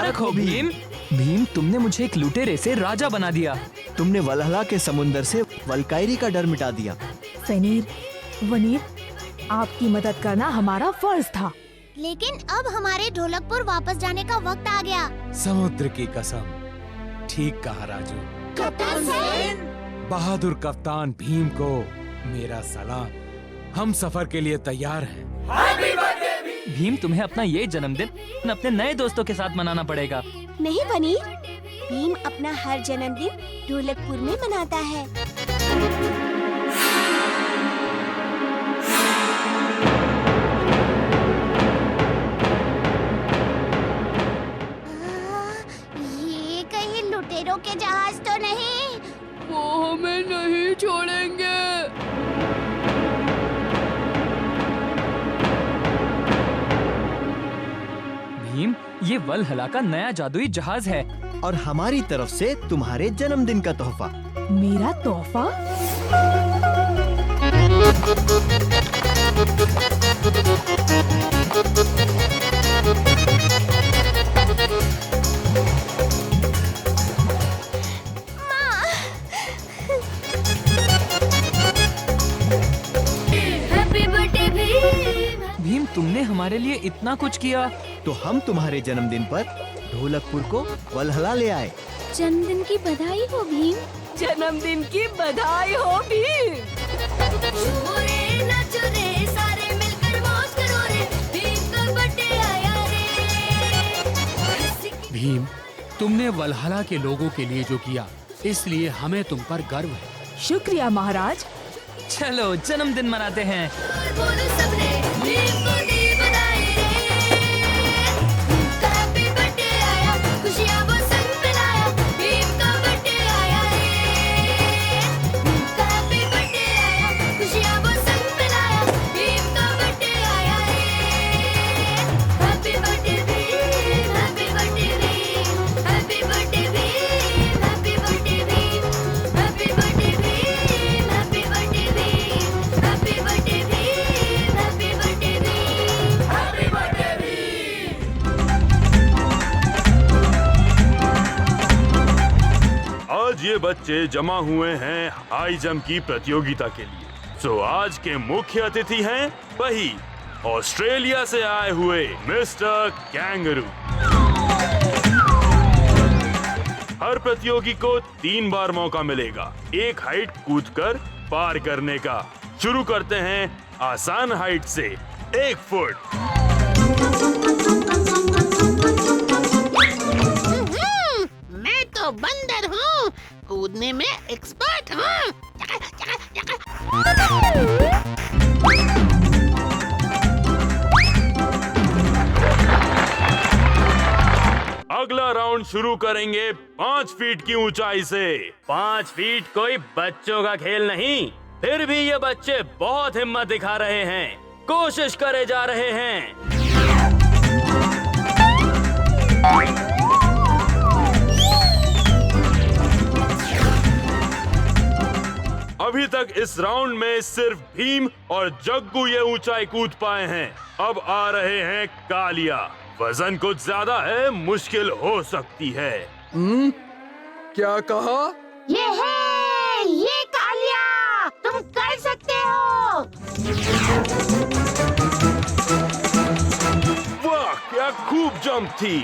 मुबारक हो भीम। भीम, तुमने मुझे एक लुटेरे से राजा बना दिया। तुमने वलहला के समुंदर से वल्कायरी का डर मिटा दिया। फेनीर, वनीर, आपकी मदद करना हमारा फर्ज था। लेकिन अब हमारे ढोलकपुर वापस जाने का वक्त आ गया। समुद्र की कसम, ठीक कहा राजू। कप्तान सेन! बहादुर कप्तान भीम को मेरा सलाम। हम सफर के लिए तैयार हैं। भीम, तुम्हें अपना ये जन्मदिन अपने नए दोस्तों के साथ मनाना पड़ेगा। नहीं वनीर, भीम अपना हर जन्मदिन ढोलकपुर में मनाता है। ये कहीं लुटेरों के जहाज तो नहीं? वो हमें नहीं छोड़ेंगे। भीम, ये वलहला का नया जादुई जहाज है और हमारी तरफ से तुम्हारे जन्मदिन का तोहफा। मेरा तोहफा? भीम, तुमने हमारे लिए इतना कुछ किया। तो हम तुम्हारे जन्मदिन पर ढोलकपुर को वलहला ले आए। जन्मदिन की बधाई हो भीम। जन्मदिन की बधाई हो भीम। सारे मिलकर मौज करो रे, भीम का बर्थडे आया रे। भीम, तुमने वलहला के लोगों के लिए जो किया, इसलिए हमें तुम पर गर्व है। शुक्रिया महाराज। चलो जन्मदिन मनाते हैं। बोलो सबने, भीम को दी बधाई रे। हैप्पी बर्थडे आया, खुशियाँ वो संग मिलाया, भीम का बर्थडे आया रे। हैप्पी बर्थडे आया, खुशियाँ वो संग मिलाया, भीम का बर्थडे आया रे। Happy birthday Bhim, happy birthday Bhim, happy birthday Bhim, happy birthday Bhim, happy birthday Bhim, happy birthday Bhim, happy birthday Bhim, happy birthday Bhim, happy birthday Bhim. आज ये बच्चे जमा हुए हैं हाई जंप की प्रतियोगिता के लिए। सो आज के मुख्य अतिथि हैं वही ऑस्ट्रेलिया से आए हुए मिस्टर कैंगरू। हर प्रतियोगी को 3 बार मौका मिलेगा एक हाइट कूदकर पार करने का। शुरू करते हैं आसान हाइट से 1 फुट। मैं तो बंदर हूँ, कूदने में एक्सपर्ट हूँ। अगला राउंड शुरू करेंगे 5 फीट की ऊंचाई से। 5 फीट कोई बच्चों का खेल नहीं, फिर भी ये बच्चे बहुत हिम्मत दिखा रहे हैं, कोशिश करे जा रहे हैं। अभी तक इस राउंड में सिर्फ भीम और जग्गू ये ऊंचाई कूद पाए हैं। अब आ रहे हैं कालिया। वजन कुछ ज्यादा है, मुश्किल हो सकती है। क्या कहा? ये कालिया, तुम कर सकते हो। वाह, क्या खूब जंप थी।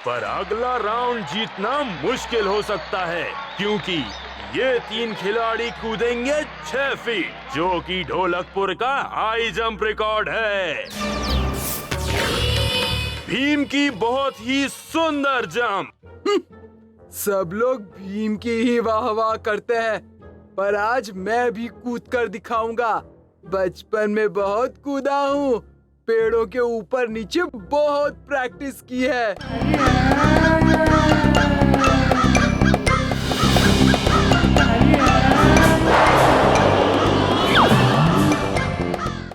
पर अगला राउंड जीतना मुश्किल हो सकता है, क्योंकि ये 3 खिलाड़ी कूदेंगे 6 फीट, जो कि ढोलकपुर का हाई जंप रिकॉर्ड है। भीम की बहुत ही सुंदर जंप। सब लोग भीम की ही वाह वाह करते हैं, पर आज मैं भी कूद कर दिखाऊंगा। बचपन में बहुत कूदा हूँ, पेड़ों के ऊपर नीचे बहुत प्रैक्टिस की है।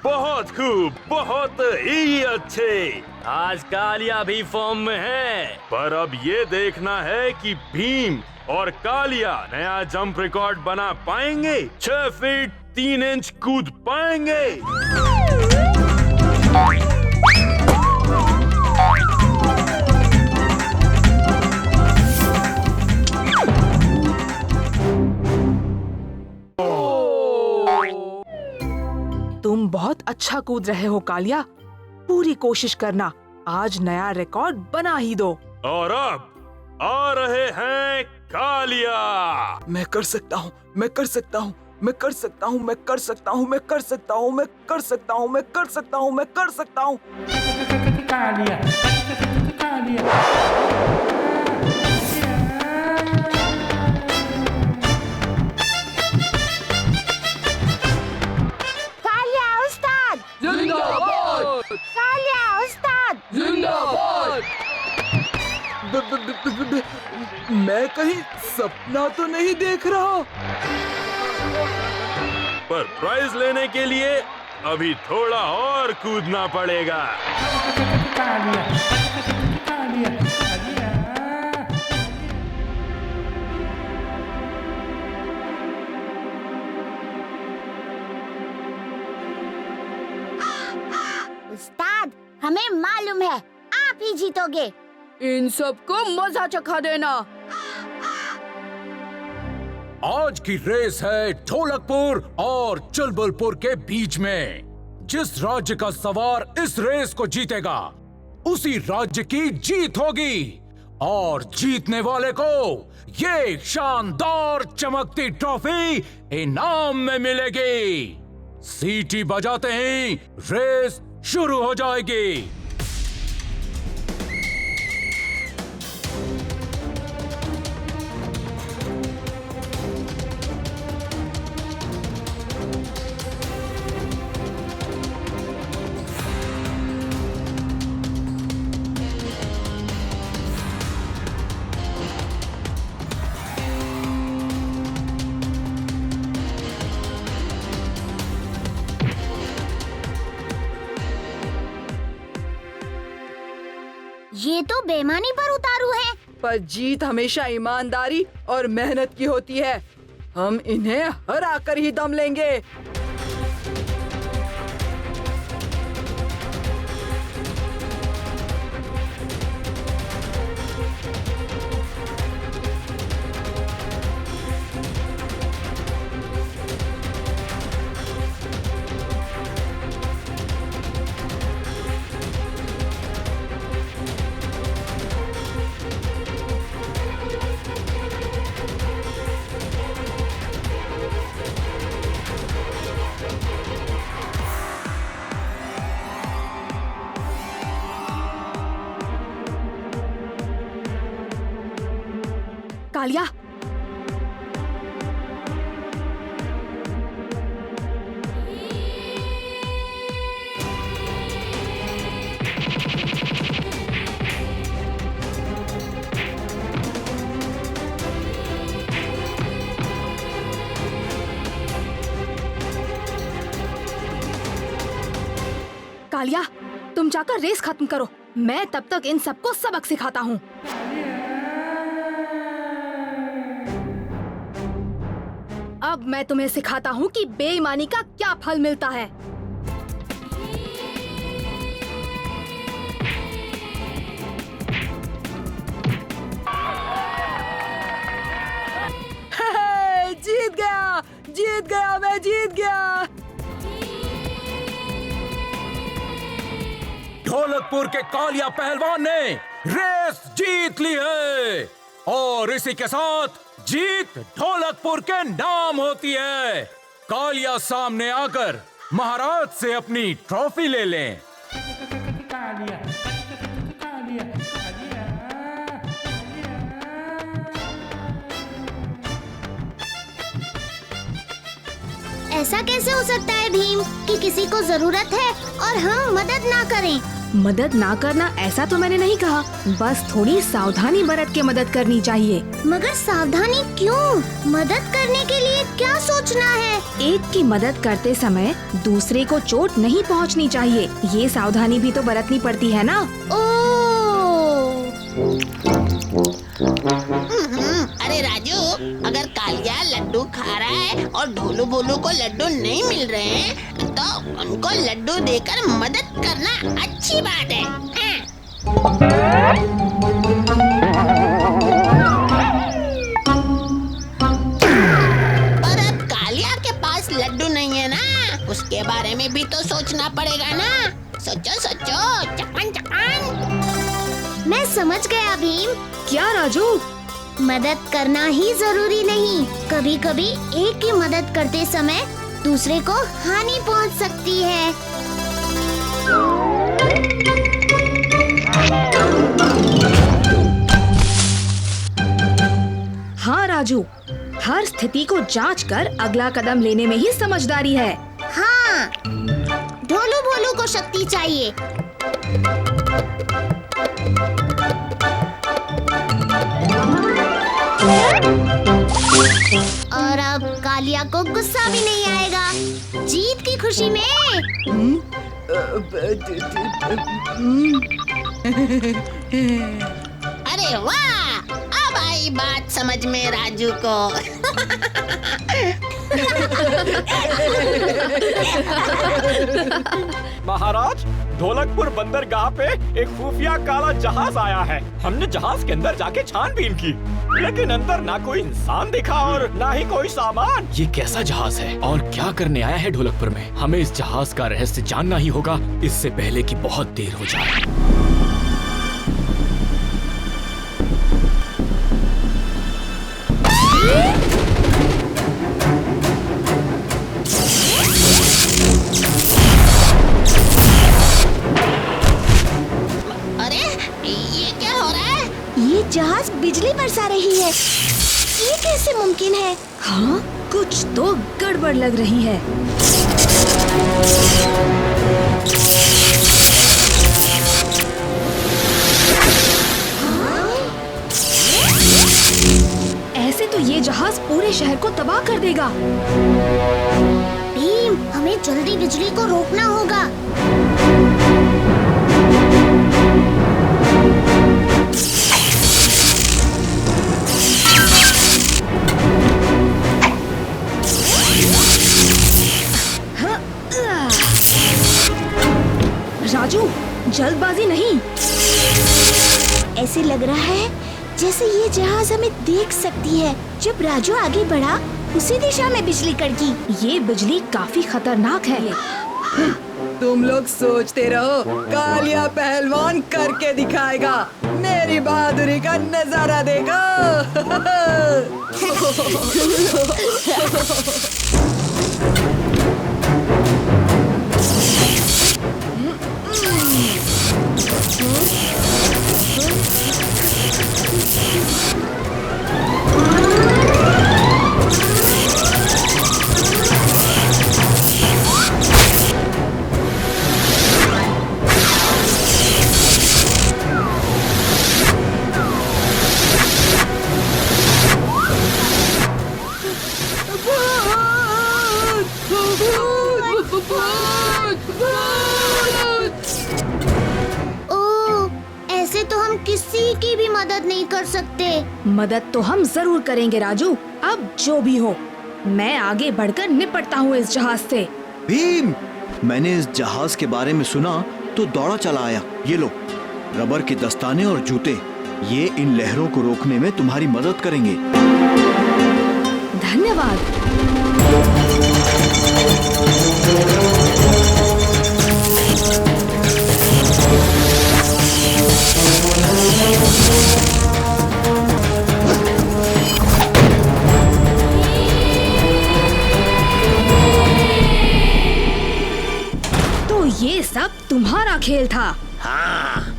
बहुत खूब, बहुत ही अच्छे। आज कालिया भी फॉर्म में है, पर अब ये देखना है कि भीम और कालिया नया जंप रिकॉर्ड बना पाएंगे, 6 फीट 3 इंच कूद पाएंगे। तुम बहुत अच्छा कूद रहे हो कालिया। पूरी कोशिश करना, आज नया रिकॉर्ड बना ही दो। और अब आ रहे हैं कालिया। मैं कर सकता हूँ, मैं कर सकता हूँ, मैं कर सकता हूँ, मैं कर सकता हूँ, मैं कर सकता हूँ, मैं कर सकता हूँ, मैं कर सकता हूँ, मैं कर सकता हूँ। कालिया उस्ताद, जिंदाबाद, कालिया उस्ताद। जिंदाबाद। मैं कहीं सपना तो नहीं देख रहा। पर प्राइज लेने के लिए अभी थोड़ा और कूदना पड़ेगा। उस्ताद, हमें मालूम है आप ही जीतोगे। इन सबको मजा चखा देना। आज की रेस है ढोलकपुर और चुलबुलपुर के बीच में। जिस राज्य का सवार इस रेस को जीतेगा उसी राज्य की जीत होगी और जीतने वाले को ये शानदार चमकती ट्रॉफी इनाम में मिलेगी। सीटी बजाते ही रेस शुरू हो जाएगी। ये तो बेईमानी पर उतारू है। पर जीत हमेशा ईमानदारी और मेहनत की होती है। हम इन्हें हरा कर ही दम लेंगे। कालिया, कालिया, तुम जाकर रेस खत्म करो। मैं तब तक इन सबको सबक सिखाता हूँ। अब मैं तुम्हें सिखाता हूँ कि बेईमानी का क्या फल मिलता है। जीत गया, जीत गया, मैं जीत गया। ढोलकपुर के कालिया पहलवान ने रेस जीत ली है और इसी के साथ जीत ढोलकपुर के नाम होती है। कालिया सामने आकर महाराज से अपनी ट्रॉफी ले लें। ऐसा कैसे हो सकता है भीम कि किसी को जरूरत है और हम मदद ना करें? मदद ना करना ऐसा तो मैंने नहीं कहा, बस थोड़ी सावधानी बरत के मदद करनी चाहिए। मगर सावधानी क्यों? मदद करने के लिए क्या सोचना है? एक की मदद करते समय दूसरे को चोट नहीं पहुंचनी चाहिए, ये सावधानी भी तो बरतनी पड़ती है ना। अरे राजू, अगर कालिया लड्डू खा रहा है और ढोलू भोलू को लड्डू नहीं मिल रहे हैं, तो उनको लड्डू देकर मदद करना अच्छी बात है। पर अब कालिया के पास लड्डू नहीं है ना, उसके बारे में भी पड़ेगा ना। सोचो सोचो, चकान चकान। मैं समझ गया भीम। क्या राजू? मदद करना ही जरूरी नहीं, कभी कभी एक की मदद करते समय दूसरे को हानि पहुंच सकती है। हाँ राजू, हर स्थिति को जांच कर अगला कदम लेने में ही समझदारी है। हाँ, ढोलू भोलू को शक्ति चाहिए। और अब कालिया को गुस्सा भी नहीं आएगा, जीत की खुशी में। अरे वाह, अब आई बात समझ में राजू को। महाराज, ढोलकपुर बंदरगाह पे एक खुफिया काला जहाज आया है। हमने जहाज के अंदर जाके छानबीन की, लेकिन अंदर ना कोई इंसान दिखा और ना ही कोई सामान। ये कैसा जहाज है और क्या करने आया है ढोलकपुर में? हमें इस जहाज का रहस्य जानना ही होगा, इससे पहले कि बहुत देर हो जाए। अरे ये क्या हो रहा है? ये जहाज बिजली बरसा रही है, ये कैसे मुमकिन है? हाँ, कुछ तो गड़बड़ लग रही है। ऐसे तो ये जहाज पूरे शहर को तबाह कर देगा। भीम, हमें जल्दी बिजली को रोकना होगा। राजू, जल्दबाजी नहीं। ऐसे लग रहा है जैसे ये जहाज हमें देख सकती है। जब राजू आगे बढ़ा, उसी दिशा में बिजली कड़की। ये बिजली काफी खतरनाक है। तुम लोग सोचते रहो, कालिया पहलवान करके दिखाएगा, मेरी बहादुरी का नजारा देखो। ऐसे तो हम किसी की भी मदद नहीं कर सकते। मदद तो हम जरूर करेंगे राजू, अब जो भी हो। मैं आगे बढ़कर निपटता हूँ इस जहाज से। भीम, मैंने इस जहाज के बारे में सुना तो दौड़ा चला आया। ये लो, रबर के दस्ताने और जूते, ये इन लहरों को रोकने में तुम्हारी मदद करेंगे। धन्यवाद। तो ये सब तुम्हारा खेल था? हाँ,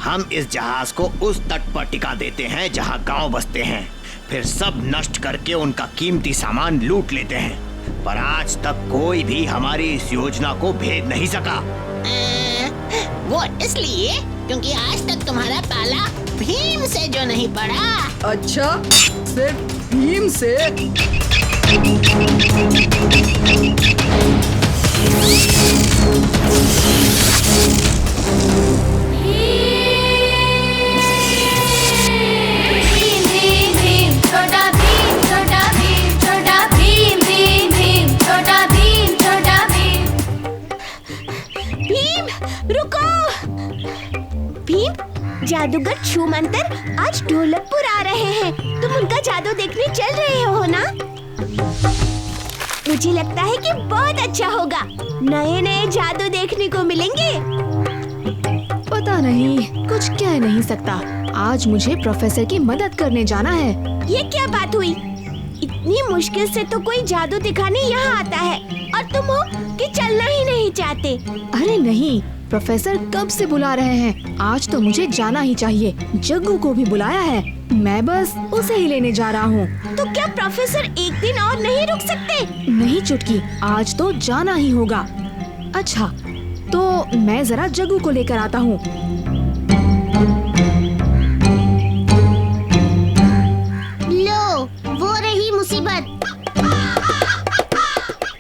हम इस जहाज को उस तट पर टिका देते हैं जहाँ गांव बसते हैं, फिर सब नष्ट करके उनका कीमती सामान लूट लेते हैं। पर आज तक कोई भी हमारी इस योजना को भेद नहीं सका। वो इसलिए क्योंकि आज तक तुम्हारा पाला भीम से जो नहीं पड़ा। अच्छा, सिर्फ भीम से? जादूगर छू मंतर आज ढोलकपुर आ रहे हैं। तुम उनका जादू देखने चल रहे हो ना? मुझे लगता है कि बहुत अच्छा होगा। नए नए जादू देखने को मिलेंगे। पता नहीं, कुछ कह नहीं सकता। आज मुझे प्रोफेसर की मदद करने जाना है। ये क्या बात हुई? इतनी मुश्किल से तो कोई जादू दिखाने यहाँ आता है और तुम हो कि चलना ही नहीं चाहते। अरे नहीं, प्रोफेसर कब से बुला रहे हैं। आज तो मुझे जाना ही चाहिए। जग्गू को भी बुलाया है, मैं बस उसे ही लेने जा रहा हूँ। तो क्या प्रोफेसर एक दिन और नहीं रुक सकते? नहीं चुटकी, आज तो जाना ही होगा। अच्छा, तो मैं जरा जग्गू को लेकर आता हूँ। लो, वो रही मुसीबत।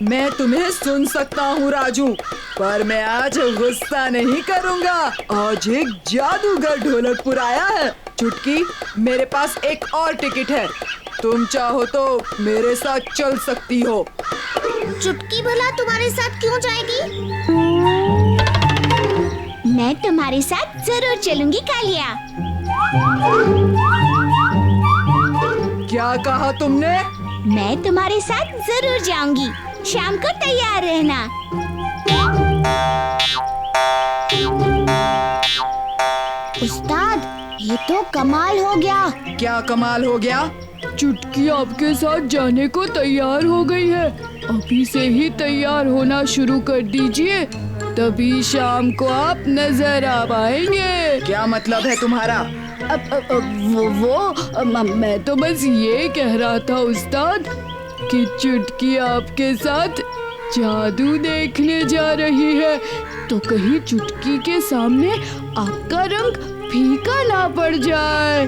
मैं तुम्हें सुन सकता हूँ राजू, पर मैं आज गुस्सा नहीं करूँगा। आज एक जादूगर ढोलकपुर आया है। चुटकी, मेरे पास एक और टिकट है, तुम चाहो तो मेरे साथ चल सकती हो। चुटकी भला तुम्हारे साथ क्यों जाएगी? मैं तुम्हारे साथ जरूर चलूंगी कालिया। क्या कहा तुमने? मैं तुम्हारे साथ जरूर जाऊंगी। शाम को तैयार रहना। उस्ताद, ये तो कमाल हो गया। क्या कमाल हो गया? चुटकी आपके साथ जाने को तैयार हो गई है। अभी से ही तैयार होना शुरू कर दीजिए, तभी शाम को आप नजर आ पाएंगे। क्या मतलब है तुम्हारा? मैं तो बस ये कह रहा था उस्ताद कि चुटकी आपके साथ जादू देखने जा रही है, तो कहीं चुटकी के सामने आपका रंग फीका ना पड़ जाए।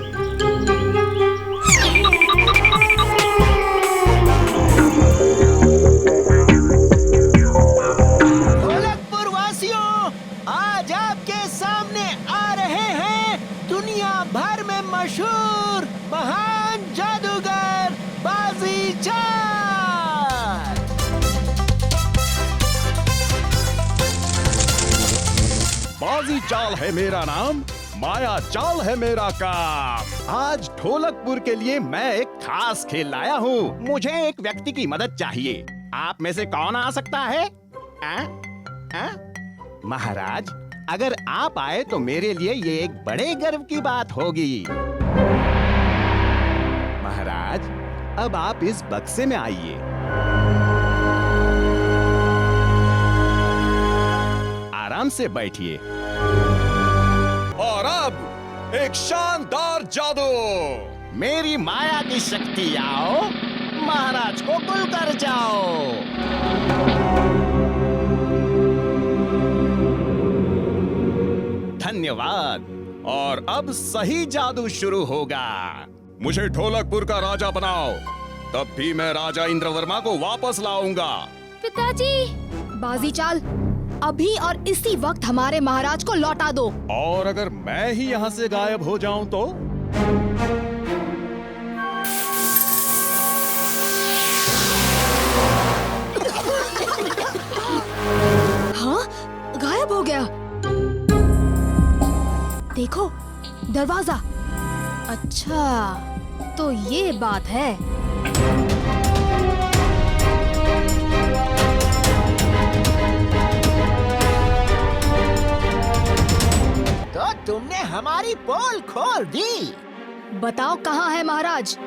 ढोलकपुर वासियों, आज आपके सामने आ रहे हैं दुनिया भर में मशहूर महान जादूगर बाजी चाल। बाजी चाल है मेरा नाम, माया चाल है मेरा काम। आज ढोलकपुर के लिए मैं एक खास खेल लाया हूँ। मुझे एक व्यक्ति की मदद चाहिए। आप में से कौन आ सकता है? महाराज, अगर आप आए तो मेरे लिए ये एक बड़े गर्व की बात होगी। महाराज, अब आप इस बक्से में आइए। आराम से बैठिए। और अब एक शानदार जादू। मेरी माया की शक्ति आओ, महाराज को गुल कर जाओ। धन्यवाद। और अब सही जादू शुरू होगा। मुझे ढोलकपुर का राजा बनाओ, तब भी मैं राजा इंद्रवर्मा को वापस लाऊंगा। पिताजी, बाजी चाल, अभी और इसी वक्त हमारे महाराज को लौटा दो। और अगर मैं ही यहाँ से गायब हो जाऊं तो? हाँ, गायब हो गया। देखो, दरवाजा। अच्छा, तो ये बात है। तो तुमने हमारी पोल खोल दी। बताओ कहाँ है महाराज?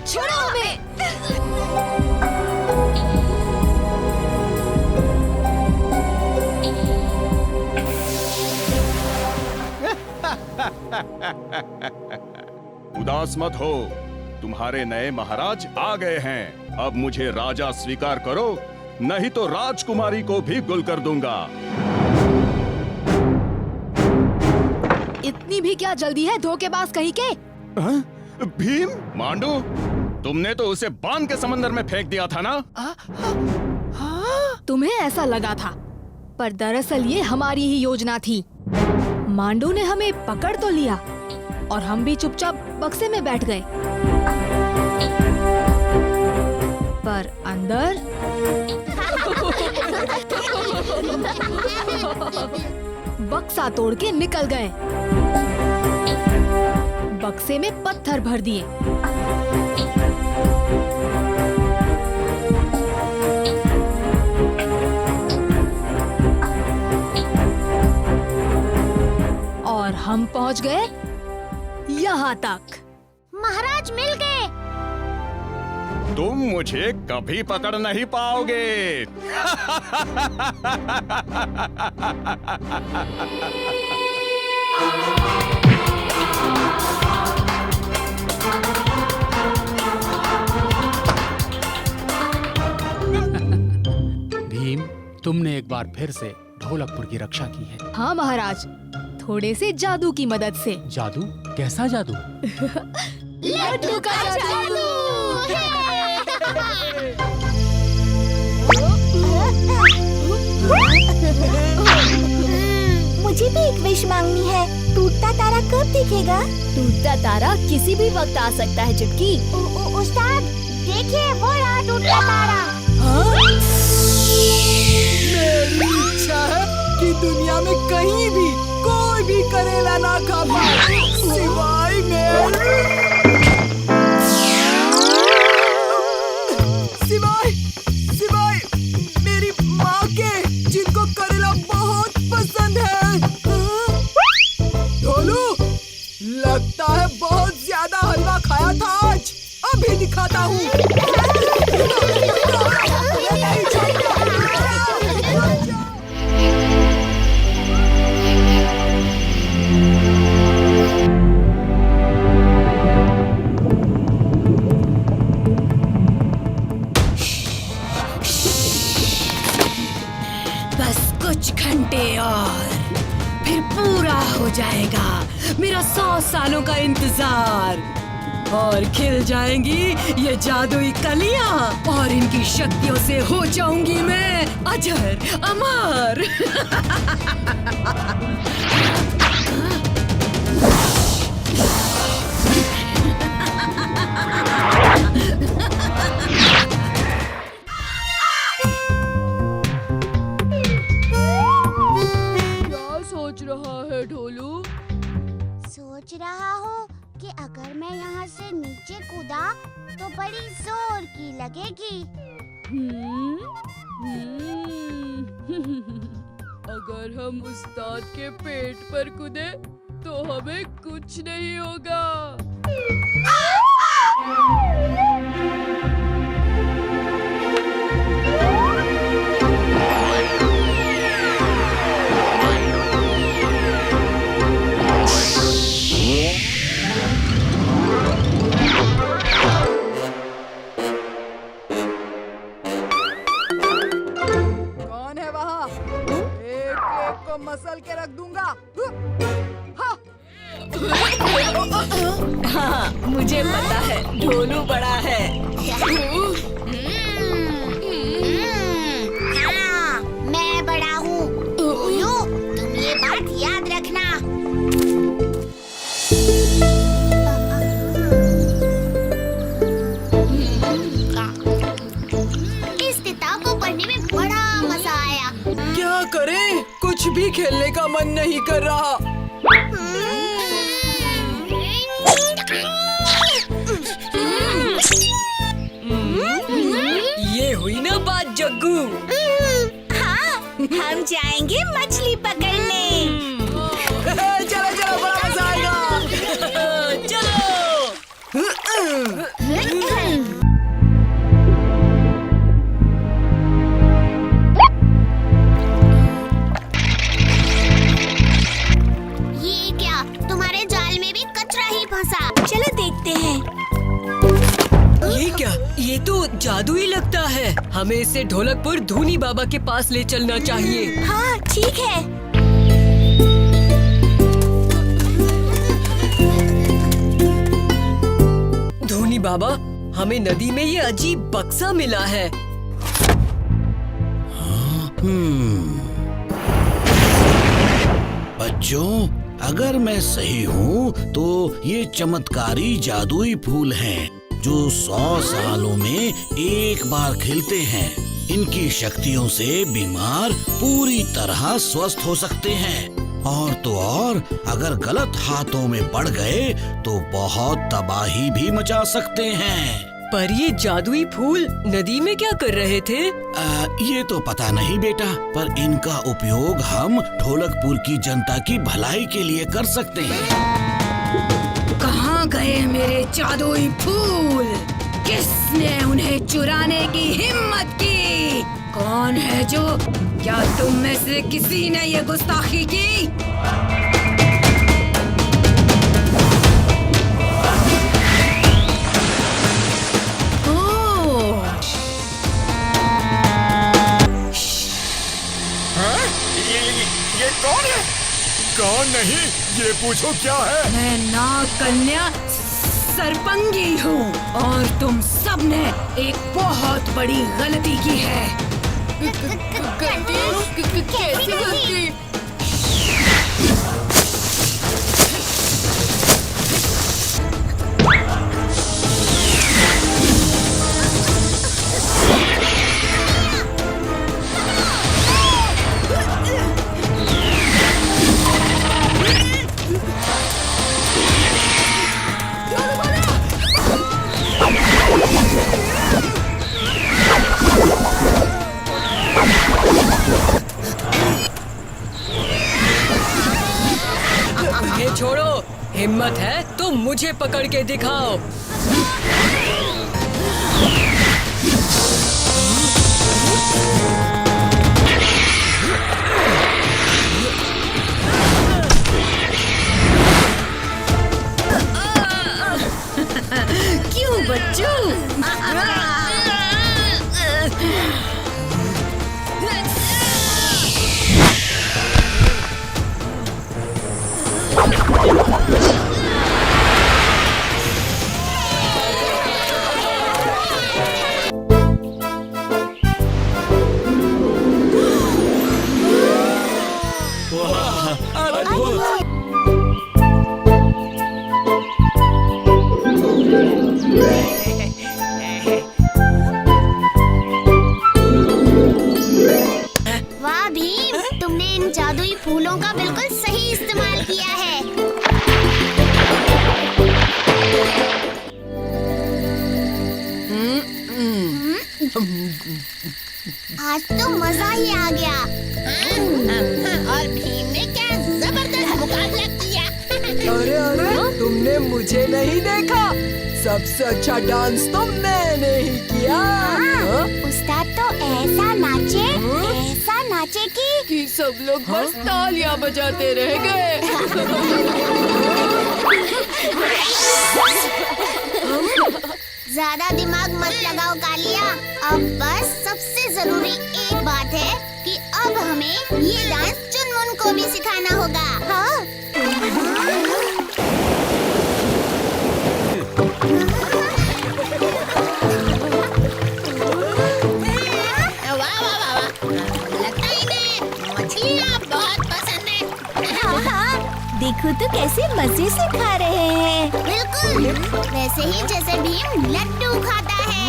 छोड़ो हमें। उदास मत हो, तुम्हारे नए महाराज आ गए हैं। अब मुझे राजा स्वीकार करो, नहीं तो राजकुमारी को भी गुल कर दूंगा। इतनी भी क्या जल्दी है धोखेबाज कहीं के? भीम, मांडू, तुमने तो उसे बांध के समंदर में फेंक दिया था ना? तुम्हें ऐसा लगा था, पर दरअसल ये हमारी ही योजना थी। मांडू ने हमें पकड़ तो लिया और हम भी चुपचाप बक्से में बैठ गए। पर अंदर बक्सा तोड़ के निकल गए। बक्से में पत्थर भर दिए। और हम पहुंच गए यहाँ तक। महाराज मिल गए। तुम मुझे कभी पकड़ नहीं पाओगे। भीम, तुमने एक बार फिर से ढोलकपुर की रक्षा की है। हाँ महाराज, थोड़े से जादू की मदद से। जादू? कैसा जादू? लड्डू का जादू। मुझे भी एक विश मांगनी है। टूटता तारा कब दिखेगा? टूटता तारा किसी भी वक्त आ सकता है चुटकी। उस्ताद, देखिए वो रहा टूटता तारा। मेरी इच्छा है कि दुनिया में कहीं भी कोई भी करेला ना खा पाए सिवाय सिवाय मेरी माँ के, जिनको करेला बहुत पसंद है। ढोलू, लगता है बहुत ज्यादा हलवा खाया था आज। अभी दिखाता हूँ। बस कुछ घंटे और फिर पूरा हो जाएगा मेरा 100 सालों का इंतजार, और खिल जाएंगी ये जादुई कलियां, और इनकी शक्तियों से हो जाऊंगी मैं अजर अमर। सोच रहा हूँ कि अगर मैं यहाँ से नीचे कूदा तो बड़ी जोर की लगेगी। अगर हम उस्ताद के पेट पर कूदे तो हमें कुछ नहीं होगा। कौन है वहाँ? एक एक को मसल के रख दूंगा। हाँ, मुझे पता है ढोलू बड़ा है। हाँ, मैं बड़ा हूँ। ढोलू, तुम ये बात याद रखना। इस किताब को पढ़ने में बड़ा मजा आया। क्या करें? कुछ भी खेलने का मन नहीं कर रहा। ये हुई ना बात जग्गू। हाँ, हम जाएंगे मछली पकड़ने। चलो चलो, बड़ा मजा आएगा। चलो। ये क्या, तुम्हारे जाल में भी कचरा ही फंसा। चलो देखते हैं। ये क्या? ये तो जादू ही लगता है। हमें इसे ढोलकपुर धूनी बाबा के पास ले चलना चाहिए। हाँ, ठीक है। धूनी बाबा, हमें नदी में ये अजीब बक्सा मिला है। बच्चों, अगर मैं सही हूँ तो ये चमत्कारी जादुई फूल हैं जो 100 सालों में एक बार खिलते हैं। इनकी शक्तियों से बीमार पूरी तरह स्वस्थ हो सकते हैं, और तो और अगर गलत हाथों में पड़ गए तो बहुत तबाही भी मचा सकते हैं। पर ये जादुई फूल नदी में क्या कर रहे थे? ये तो पता नहीं बेटा, पर इनका उपयोग हम ढोलकपुर की जनता की भलाई के लिए कर सकते हैं। कहाँ गए मेरे जादुई फूल? किसने उन्हें चुराने की हिम्मत की? कौन है जो? क्या तुम में से किसी ने ये गुस्ताखी की? ये कौन है? कौन नहीं, ये पूछो क्या है? मैं नाग कन्या सरपंगी हूँ, और तुम सब ने एक बहुत बड़ी गलती की है। कैसी गलती? उन्हें छोड़ो, हिम्मत है तो मुझे पकड़ के दिखाओ। क्यों बच्चों? वाह भीम, तुमने इन जादुई फूलों का बिल्कुल सही इस्तेमाल किया है। आज तो मजा ही आ गया। और भीम ने क्या जबरदस्त मुकाबला किया। अरे अरे, तुमने मुझे नहीं देखा? सबसे अच्छा डांस तो मैंने ही किया। उस्ताद तो ऐसा नाचे कि सब लोग बस तालियां बजाते रह गए। ज्यादा दिमाग मत लगाओ कालिया। अब बस सबसे जरूरी एक बात है कि अब हमें ये डांस चुनमुन को भी सिखाना होगा। हाँ? वाह वाह वाह वाह, लगता है इन्हें मछलियाँ बहुत पसंद है। हाँ, देखो तो कैसे मजे से खा रहे हैं। बिल्कुल वैसे ही जैसे भीम लड्डू खाता है।